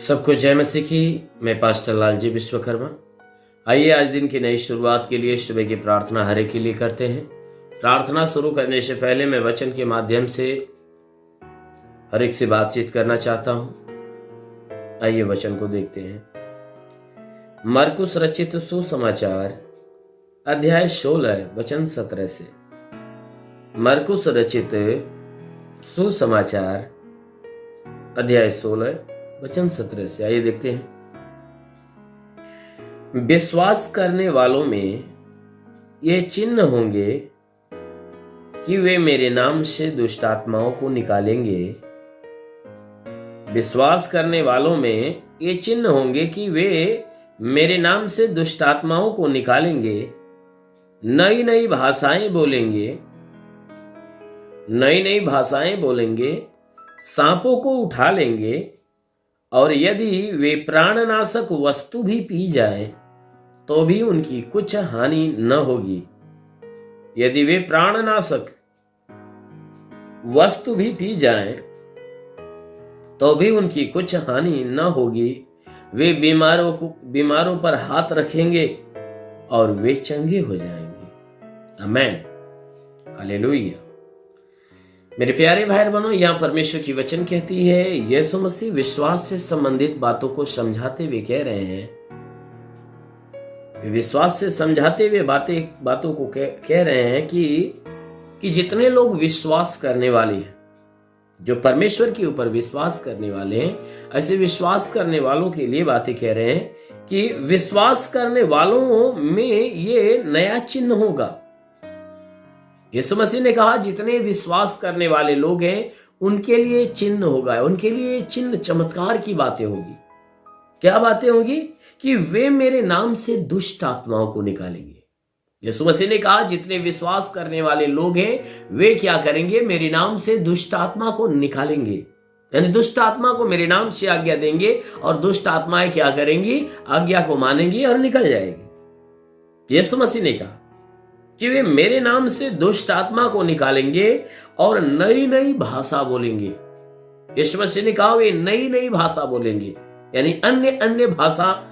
सबको जय मसीह की। मैं पास्टर लालजी विश्वकर्मा। आइए आज दिन की नई शुरुआत के लिए सुबह की प्रार्थना हरे के लिए करते हैं। प्रार्थना शुरू करने से पहले मैं वचन के माध्यम से हर एक से बातचीत करना चाहता हूं। आइए वचन को देखते हैं। मरकुस रचित सुसमाचार अध्याय 16 वचन 17 से। मरकुस रचित सुसमाचार अध्याय 16 वचन 17 से। आइए देखते हैं। विश्वास करने वालों में ये चिन्ह होंगे कि वे मेरे नाम से दुष्ट आत्माओं को निकालेंगे। विश्वास करने वालों में ये चिन्ह होंगे कि वे मेरे नाम से दुष्ट आत्माओं को निकालेंगे, नई नई भाषाएं बोलेंगे, नई नई भाषाएं बोलेंगे, सांपों को उठा लेंगे, और यदि वे प्राणनाशक वस्तु भी पी जाएं तो भी उनकी कुछ हानि न होगी। यदि वे प्राणनाशक वस्तु भी पी जाएं तो भी उनकी कुछ हानि न होगी। वे बीमारों पर हाथ रखेंगे और वे चंगे हो जाएंगे। आमीन, हालेलुया। मेरे प्यारे भाई बहनों, यहाँ परमेश्वर की वचन कहती है, यीशु मसीह विश्वास से संबंधित बातों को समझाते हुए कह रहे हैं, विश्वास से समझाते हुए बातों को कह रहे हैं कि जितने लोग विश्वास करने वाले हैं, जो परमेश्वर के ऊपर विश्वास करने वाले हैं, ऐसे विश्वास करने वालों के लिए बातें कह रहे हैं कि विश्वास करने वालों में ये नया चिन्ह होगा। यीशु मसीह ने कहा जितने विश्वास करने वाले लोग हैं उनके लिए चिन्ह होगा, उनके लिए चिन्ह चमत्कार की बातें होगी। क्या बातें होगी? कि वे मेरे नाम से दुष्ट आत्माओं को निकालेंगे। यीशु मसीह ने कहा जितने विश्वास करने वाले लोग हैं वे क्या करेंगे? मेरे नाम से दुष्ट आत्मा को निकालेंगे, यानी दुष्ट आत्मा को मेरे नाम से आज्ञा देंगे और दुष्ट आत्माएं क्या करेंगी? आज्ञा को मानेंगी और निकल जाएगी। यीशु मसीह ने कहा कि वे मेरे नाम से दुष्ट आत्मा को निकालेंगे और नई नई भाषा बोलेंगे। यीशु मसीह ने कहा वे नई नई भाषा बोलेंगे, यानी अन्य अन्य भाषा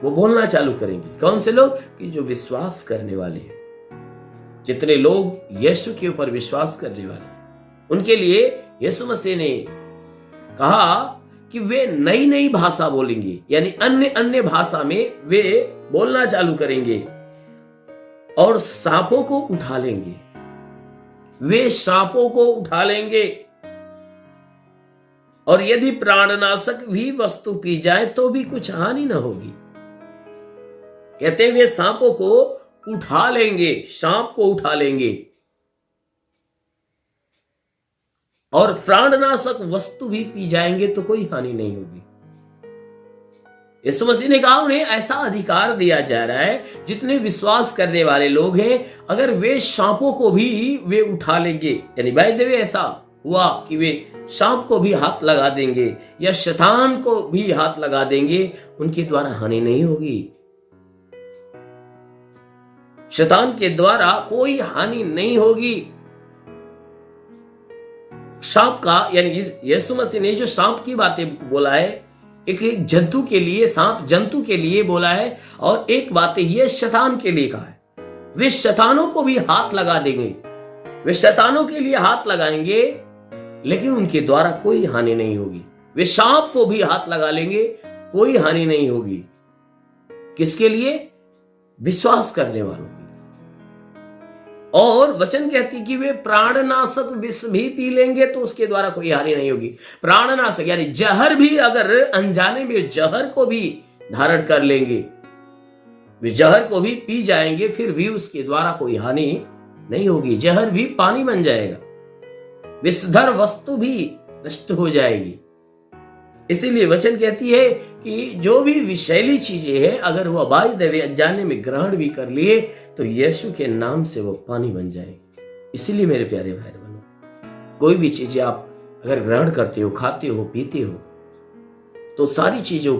वो बोलना चालू करेंगे। कौन से लोग? कि जो विश्वास करने वाले हैं। जितने लोग यीशु के ऊपर विश्वास करने वाले, उनके लिए यीशु मसीह ने कहा कि वे नई नई भाषा बोलेंगे, यानी अन्य अन्य भाषा में वे बोलना चालू करेंगे और सांपों को उठा लेंगे। वे सांपों को उठा लेंगे, और यदि प्राणनाशक भी वस्तु पी जाए तो भी कुछ हानि न होगी। कहते हैं वे सांपों को उठा लेंगे, सांप को उठा लेंगे, और प्राणनाशक वस्तु भी पी जाएंगे तो कोई हानि नहीं होगी। यीशु मसीह ने कहा उन्हें ऐसा अधिकार दिया जा रहा है, जितने विश्वास करने वाले लोग हैं अगर वे सांपों को भी वे उठा लेंगे, यानी बाय द वे ऐसा हुआ कि वे सांप को भी हाथ लगा देंगे या शैतान को भी हाथ लगा देंगे, उनके द्वारा हानि नहीं होगी। शैतान के द्वारा कोई हानि नहीं होगी। सांप का, यानी यीशु मसीह ने जो सांप की बातें बोला है, एक जंतु के लिए, सांप जंतु के लिए बोला है, और एक बात ये शैतान के लिए कहा है। वे शैतानों को भी हाथ लगा देंगे, वे शैतानों के लिए हाथ लगाएंगे, लेकिन उनके द्वारा कोई हानि नहीं होगी। वे सांप को भी हाथ लगा लेंगे, कोई हानि नहीं होगी। किसके लिए? विश्वास करने वालों के लिए। और वचन कहती कि वे प्राणनाशक विष भी पी लेंगे तो उसके द्वारा कोई हानि नहीं होगी। प्राणनाशक यानी जहर भी, अगर अनजाने में जहर को भी धारण कर लेंगे, वे जहर को भी पी जाएंगे, फिर भी उसके द्वारा कोई हानि नहीं होगी। जहर भी पानी बन जाएगा, विषधर वस्तु भी नष्ट हो जाएगी। इसीलिए वचन कहती है कि जो भी विषैली चीजें हैं अगर वो बाय द वे अनजाने में ग्रहण भी कर लिए तो यीशु के नाम से वो पानी बन जाएगी। इसीलिए मेरे प्यारे भाई बहनों, कोई भी चीजें आप अगर ग्रहण करते हो, खाते हो, पीते हो, तो सारी चीजों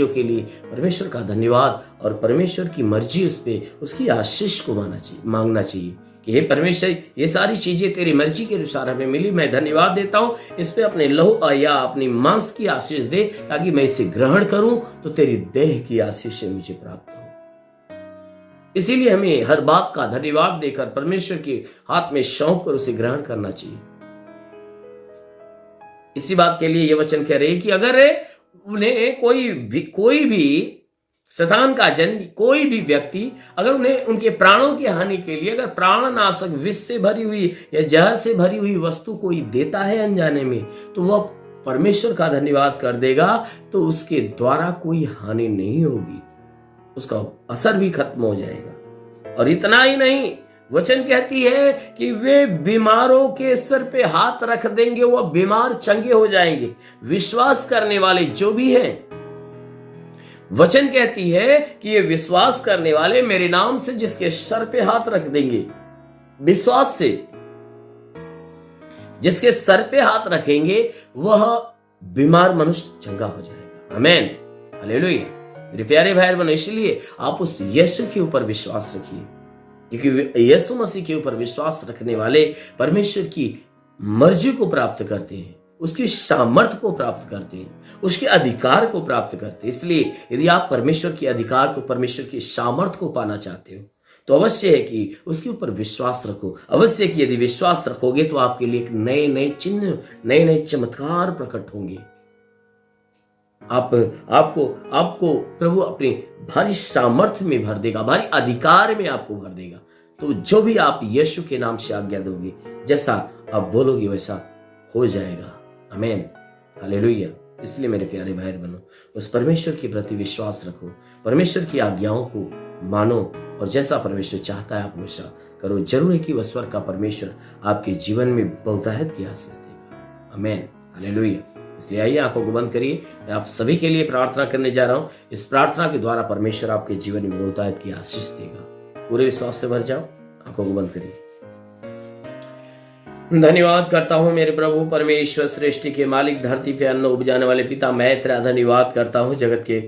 के लिए परमेश्वर का धन्यवाद और परमेश्वर की मर्जी उस पे, उसकी आशीष को मांगना चाहिए। कि हे परमेश्वर, ये सारी चीजें तेरी मर्जी के अनुसार हमें मिली। मैं धन्यवाद देता हूं, इस पे अपने लहू या अपनी मांस की आशीष दे, ताकि मैं इसे ग्रहण करूं तो तेरी देह की आशीष मुझे प्राप्त हो। इसीलिए हमें हर बात का धन्यवाद देकर परमेश्वर के हाथ में सौंप कर उसे ग्रहण करना चाहिए। इसी बात के लिए यह वचन कह रहे हैं कि अगर उन्हें कोई भी शैतान का जन, कोई भी व्यक्ति अगर उन्हें उनके प्राणों की हानि के लिए अगर प्राणनाशक विष से भरी हुई या जहर से भरी हुई वस्तु कोई देता है अनजाने में, तो वह परमेश्वर का धन्यवाद कर देगा, तो उसके द्वारा कोई हानि नहीं होगी, उसका असर भी खत्म हो जाएगा। और इतना ही नहीं, वचन कहती है कि वे बीमारों के सर पे हाथ रख देंगे, वह बीमार चंगे हो जाएंगे। विश्वास करने वाले जो भी हैं, वचन कहती है कि ये विश्वास करने वाले मेरे नाम से जिसके सर पे हाथ रख देंगे, विश्वास से जिसके सर पे हाथ रखेंगे, वह बीमार मनुष्य चंगा हो जाएगा। आमीन, हालेलुया। मेरे प्यारे भाई बहनों, इसलिए आप उस यीशु के ऊपर विश्वास रखिए, क्योंकि यीशु मसीह के ऊपर विश्वास रखने वाले परमेश्वर की मर्जी को प्राप्त करते हैं, उसकी सामर्थ्य को प्राप्त करते हैं, उसके अधिकार को प्राप्त करते हैं। इसलिए यदि आप परमेश्वर के अधिकार को, परमेश्वर की सामर्थ्य को पाना चाहते हो, तो अवश्य है कि उसके ऊपर विश्वास रखो। अवश्य कि यदि विश्वास रखोगे तो आपके लिए एक नए नए चिन्ह, नए नए चमत्कार प्रकट होंगे। आपको प्रभु अपनी भारी सामर्थ्य में भर देगा, भारी अधिकार में आपको भर देगा। तो जो भी आप यीशु के नाम से आज्ञा दोगे, जैसा आप बोलोगे वैसा हो जाएगा। आमीन, हालेलुया। इसलिए मेरे प्यारे भाई बहनों, उस परमेश्वर के प्रति विश्वास रखो, परमेश्वर की आज्ञाओं को मानो, और जैसा परमेश्वर चाहता है आप वैसा करो। जरूर है कि वह स्वर्ग का परमेश्वर आपके जीवन में बहुतायत की आशीष देगा। आमीन, हालेलुया। इसलिए आइए आंखों को बंद करिए, मैं आप सभी के लिए प्रार्थना करने जा रहा हूं। इस प्रार्थना के द्वारा परमेश्वर आपके जीवन में बहुतायत की आशीष देगा। पूरे विश्वास से भर जाओ, आंखों को बंद करिए। धन्यवाद करता हूं मेरे प्रभु परमेश्वर, सृष्टि के मालिक, धरती पे अन्न उपजाने वाले पिता, मैं तेरा धन्यवाद करता हूं। जगत के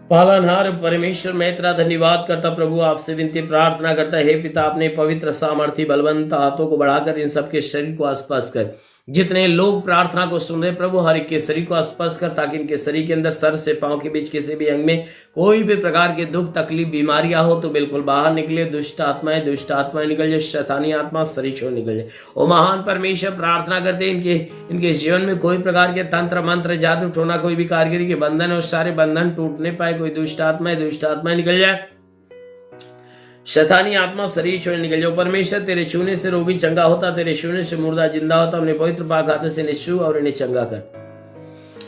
पालनहार परमेश्वर, मैं तेरा धन्यवाद करता प्रभु, आपसे विनती प्रार्थना करता है, हे पिता, अपने पवित्र सामर्थी बलवंत हाथों को बढ़ाकर इन सबके शरीर को स्पर्श कर। जितने लोग प्रार्थना को सुन रहे प्रभु, हर एक के शरीर को स्पर्श कर, ताकि इनके शरीर के अंदर सर से पांव के बीच किसी भी अंग में कोई भी प्रकार के दुख, तकलीफ, बीमारियां हो तो बिल्कुल बाहर निकले। दुष्ट आत्माएं निकल जाए, शैतानी आत्मा शरीर छोड़ निकल जाए। ओ महान परमेश्वर, प्रार्थना करते इनके जीवन में कोई प्रकार के तंत्र मंत्र, जादू टोना, कोई भी कारीगरी के बंधन और सारे बंधन टूटने पाए। कोई दुष्ट आत्माएं निकल जाए, शैतानी आत्मा शरीर छोड़ निकल जाओ। परमेश्वर, तेरे छूने से रोगी चंगा होता, तेरे छूने से मुर्दा जिंदा होता। अपने पवित्र पाक हाथों से इन्हें छू और इन्हें चंगा कर।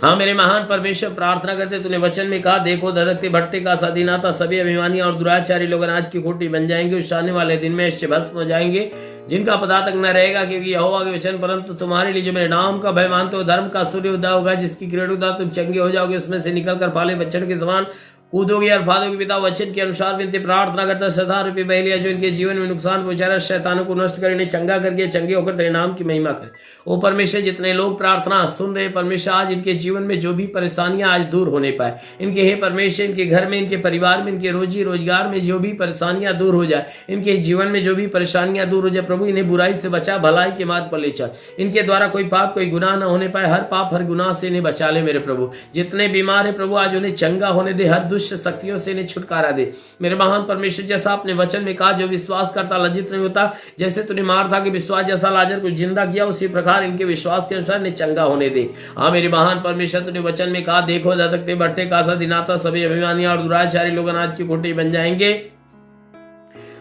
हाँ मेरे महान परमेश्वर, प्रार्थना करते, तूने वचन में कहा, देखो धरती भट्टे का स्वाधीनता, सभी अभिमानी और दुराचारी लोग अनाज की खोटी बन जाएंगे, उस आने वाले दिन में इससे भस्म हो जाएंगे, जिनका पता तक न रहेगा, क्योंकि यहोवा के वचन, परंतु तुम्हारे लिए जो मेरे नाम का भय मानते हो, धर्म का सूर्य उदय होगा, जिसकी किरण उदा तुम चंगे हो जाओगे, उसमें से निकलकर पाले बच्चन के समान कूदोगे और फादोगे। पिता, वचन के अनुसार विनती प्रार्थना करता, शैतान रूपी बहलिया जो इनके जीवन में नुकसान पहुंचा रहा, शैतानों को नष्ट कर, इन्हें चंगा करके चंगे होकर तेरे नाम की महिमा करे। ओ परमेश्वर, जितने लोग प्रार्थना सुन रहे परमेश्वर, आज इनके जीवन में जो भी परेशानियां आज दूर होने पाए, इनके हे परमेश्वर, इनके घर में, इनके परिवार में, इनके रोजी रोजगार में जो भी परेशानियां दूर हो जाए, इनके जीवन में जो भी परेशानियां दूर हो जाए प्रभु, इन्हें बुराई से बचा, भलाई के मार्ग पर ले चल। इनके द्वारा कोई पाप, कोई गुनाह न होने पाए, हर पाप हर गुनाह से इन्हें बचा ले मेरे प्रभु। जितने बीमार है प्रभु, आज उन्हें चंगा होने दे, हर दुष्ट शक्तियों से छुटकारा दे मेरे महान परमेश्वर। जैसा आपने वचन में कहा, जो विश्वास करता लज्जित नहीं होता, जैसे तूने मार्था के विश्वास जैसा लाजर को जिंदा किया, उसी प्रकार इनके विश्वास के अनुसार इन्हें चंगा होने दे। हाँ मेरे महान परमेश्वर, तूने वचन में कहा, देखो धरती भट्टे का स्वाधीनता, सभी अभिमानी और दुराचारी लोग अनाज की खोटी बन जाएंगे,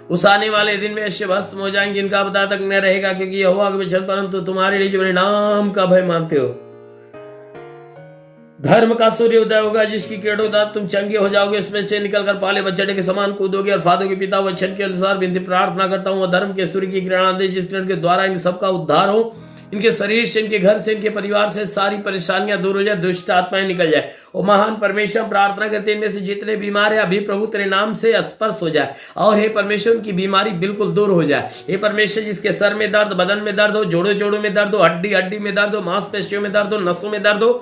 उस आने वाले दिन में ऐसे भस्म हो जाएंगे, इनका पता तक न रहेगा, क्योंकि यहोवा के वचन, परंतु तुम्हारे लिए जो मेरे नाम का भय मानते हो, धर्म का सूर्य उदय होगा, जिसकी किरणों द्वारा तुम चंगे हो जाओगे, उसमें से निकलकर पाले बच्चे के समान कूदोगे और फादोगे। पिता, वचन के अनुसार विनती प्रार्थना करता हूँ, धर्म के सूर्य की किरण दे, जिस किरण के द्वारा इन सबका उद्धार हो, इनके शरीर से, इनके घर से, इनके परिवार से सारी परेशानियां दूर हो जाए, दुष्ट आत्माएं निकल जाए। और महान परमेश्वर, प्रार्थना करते इनमें से जितने बीमार है, अभी प्रभु तेरे नाम से स्पर्श हो जाए, और हे परमेश्वर, उनकी बीमारी बिल्कुल दूर हो जाए। हे परमेश्वर, जिसके सर में दर्द, बदन में दर्द हो, जोड़ों में दर्द हो, हड्डी में दर्द हो, मांसपेशियों में दर्द हो, नसों में दर्द हो,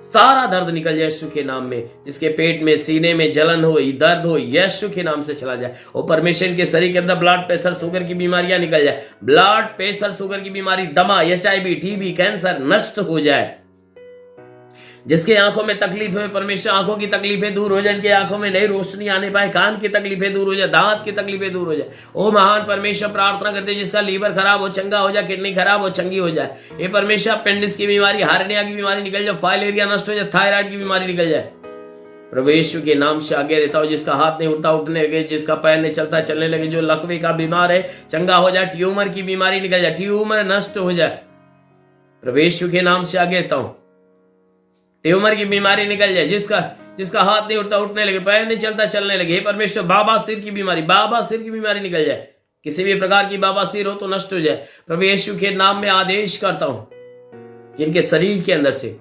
सारा दर्द निकल जाए यीशु के नाम में। जिसके पेट में, सीने में जलन हो, दर्द हो, यीशु के नाम से चला जाए। और परमेश्वर के शरीर के अंदर ब्लड प्रेशर, शुगर की बीमारियां निकल जाए। ब्लड प्रेशर, शुगर की बीमारी, दमा, HIV, TB, कैंसर नष्ट हो जाए। जिसके आंखों में तकलीफ है, परमेश्वर आंखों की तकलीफें दूर हो जाए। इनके आंखों में नई रोशनी आने पाए। कान की तकलीफें दूर हो जाए, दांत की तकलीफें दूर हो जाए। ओ महान परमेश्वर, प्रार्थना करते जिसका लीवर खराब हो चंगा हो जाए, किडनी खराब हो चंगी हो जाए। ये परमेश्वर अपेंडिक्स की बीमारी, हार्निया की बीमारी निकल जाए, फाइलेरिया नष्ट हो जाए, थायराइड की बीमारी निकल जाए। प्रभु यीशु के नाम से आगे देता हूं। जिसका हाथ नहीं उठता उठने लगे, जिसका पैर नहीं चलता चलने लगे, जो लकवे का बीमार है चंगा हो जाए, ट्यूमर की बीमारी निकल जाए, ट्यूमर नष्ट हो जाए। प्रभु यीशु के नाम से आगे देता हूं। ट्यूमर की बीमारी निकल जाए। जिसका हाथ नहीं उठता उठने लगे, पैर नहीं चलता चलने लगे, हे परमेश्वर बाबा सिर की बीमारी निकल जाए। किसी भी प्रकार की बाबा सिर हो तो नष्ट हो जाए। प्रभु यीशु के नाम में आदेश करता हूं। इनके शरीर के अंदर से,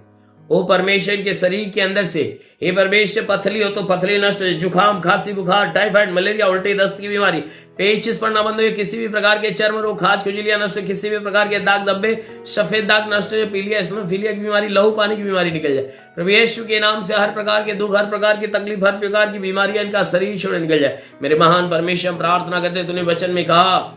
ओ परमेश्वर के शरीर के अंदर से, हे परमेश्वर पथरी हो तो पथरी नष्ट हो जाए। जुकाम, खांसी, बुखार, टाइफाइड, मलेरिया, उल्टी, दस्त की बीमारी, पेचिस पड़ना बंद हो, किसी भी प्रकार के चर्म रोग, खाज, खुजलियां नष्ट हो, किसी भी प्रकार के दाग धब्बे, सफेद दाग नष्ट हो जाए, पीलिया, एस्मोफिलिया की बीमारी, लहू पानी की बीमारी निकल जाए। प्रभु यीशु के नाम से हर प्रकार के दुख, हर प्रकार की तकलीफ, हर प्रकार की बीमारियां इनका शरीर छोड़ निकल जाए। मेरे महान परमेश्वर, प्रार्थना करते, तूने वचन में कहा,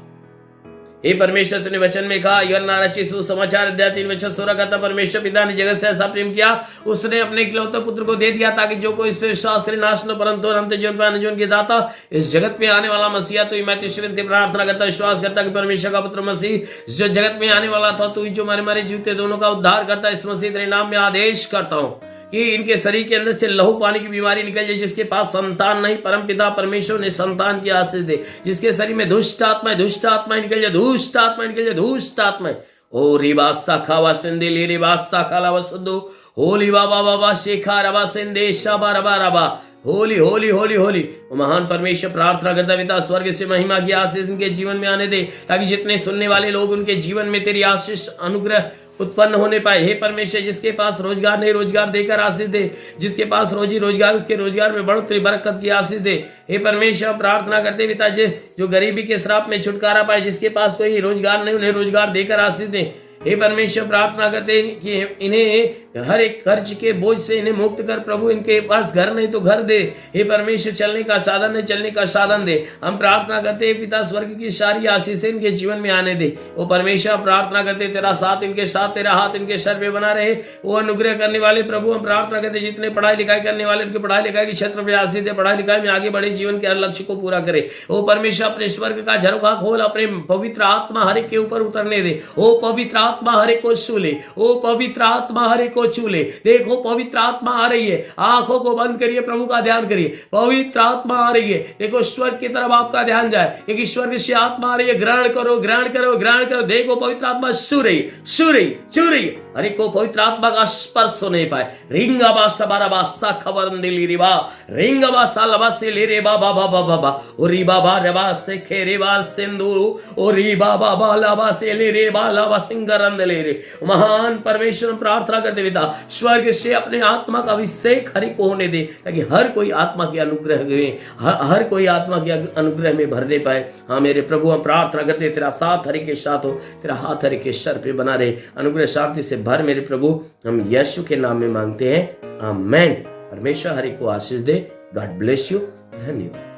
हे परमेश्वर तूने वचन में कहा, यूहन्ना रचित सुसमाचार अध्याय 3 वचन 16 कहता, परमेश्वर पिता ने जगत से ऐसा प्रेम किया, उसने अपने इकलौते पुत्र को दे दिया ताकि जो कोई इस पे विश्वास करे नाश न परंतु अनंत जीवन पाए। जीवन के दाता, इस जगत में आने वाला मसीहा तो मैं तुझसे प्रार्थना करता, विश्वास करता कि परमेश्वर का पुत्र मसीह जो जगत में आने वाला था, तू जो मारे जीवते दोनों का उद्धार करता, इस मसीह तेरे नाम में आदेश करता हूं कि इनके शरीर के अंदर से लहू पानी की बीमारी निकल जाए। जिसके पास संतान नहीं, परम पिता परमेश्वर ने संतान की आशीष दे। जिसके शरीर में दुष्ट आत्मा निकल जाए, दुष्ट आत्मा निकल जाए, दुष्ट आत्मा। ओ रिबासा खावा सिंदे रिबासा खाला वसुदो होली बाबा बाबा शेखा रबा सिंदे शाबा रबा रबा होली होली होली होली। महान परमेश्वर, प्रार्थना करता पिता, स्वर्ग से महिमा की आशीष इनके जीवन में आने दे ताकि जितने सुनने वाले लोग उनके जीवन में तेरी आशीष अनुग्रह उत्पन्न होने पाए। हे परमेश्वर, जिसके पास रोजगार नहीं, रोजगार देकर आशीष दे। जिसके पास रोजी रोजगार, उसके रोजगार में बढ़ोतरी बरकत की आशीष दे। हे परमेश्वर, प्रार्थना करते पिता, जो गरीबी के श्राप में छुटकारा पाए, जिसके पास कोई रोजगार नहीं, उन्हें रोजगार देकर आशीष दे। हे परमेश्वर, प्रार्थना करते कि इन्हें हर एक कर्ज के बोझ से इन्हें मुक्त कर प्रभु। इनके पास घर नहीं तो घर दे। हे परमेश्वर, चलने का साधन नहीं, चलने का साधन दे। हम प्रार्थना करते हैं पिता, स्वर्ग की सारी आशीषें इनके जीवन में आने दे। वो परमेश्वर, प्रार्थना करते तेरा साथ इनके साथ, तेरा हाथ इनके सर पे बना रहे। वो अनुग्रह करने वाले प्रभु, हम प्रार्थना करते जितने पढ़ाई लिखाई करने वाले, उनके पढ़ाई लिखाई के क्षेत्र में आशीष दे। पढ़ाई लिखाई में आगे बढ़े, जीवन के हर लक्ष्य को पूरा करे। वो परमेश्वर, अपने स्वर्ग का झरोखा खोल, अपने पवित्र आत्मा हर एक के ऊपर उतरने दे। ओ पवित्र आत्मा हर एक को छू ले। ओ पवित्र आत्मा हर एक को छू ले। देखो पवित्र आत्मा आ रही है। आंखों को बंद करिए, प्रभु का ध्यान करिए। पवित्र आत्मा आ रही है। देखो स्वर्ग की तरफ आपका ध्यान जाए। एक स्वर्ग से आत्मा आ रही है। ग्रहण करो, ग्रहण करो, ग्रहण करो। देखो पवित्र आत्मा छू रही, छू रही, छू रही। हर एक को पवित्र आत्मा का स्पर्श होने पाए। रिंगा बासा बारा बासा खबर दिली रिबा रिंगा बासा लबा से ले रे बाबा बाबा बाबा ओ री बाबा रबा से खेरे बार सिंदू ओ री बाबा बाला बा से ले रे बाला बा सिंगरंद ले रे। महान परमेश्वर, प्रार्थना करते पिता, स्वर्ग से अपने आत्मा का अभिषेक हर एक को होने दे ताकि हर कोई आत्मा के अनुग्रह में, हर कोई आत्मा के अनुग्रह में भरने पाए। हाँ मेरे प्रभु, हम प्रार्थना करते तेरा साथ हर एक के साथ हो, तेरा हाथ हर एक के सर पे बना रहे। अनुग्रह शांति से भर मेरे प्रभु, हम यीशु के नाम में मांगते हैं, आमेन। परमेश्वर हर एक को आशीष दे। God bless you. धन्यवाद।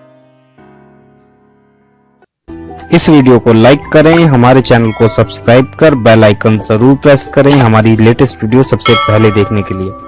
इस वीडियो को लाइक करें, हमारे चैनल को सब्सक्राइब कर बेल आइकन जरूर प्रेस करें हमारी लेटेस्ट वीडियो सबसे पहले देखने के लिए।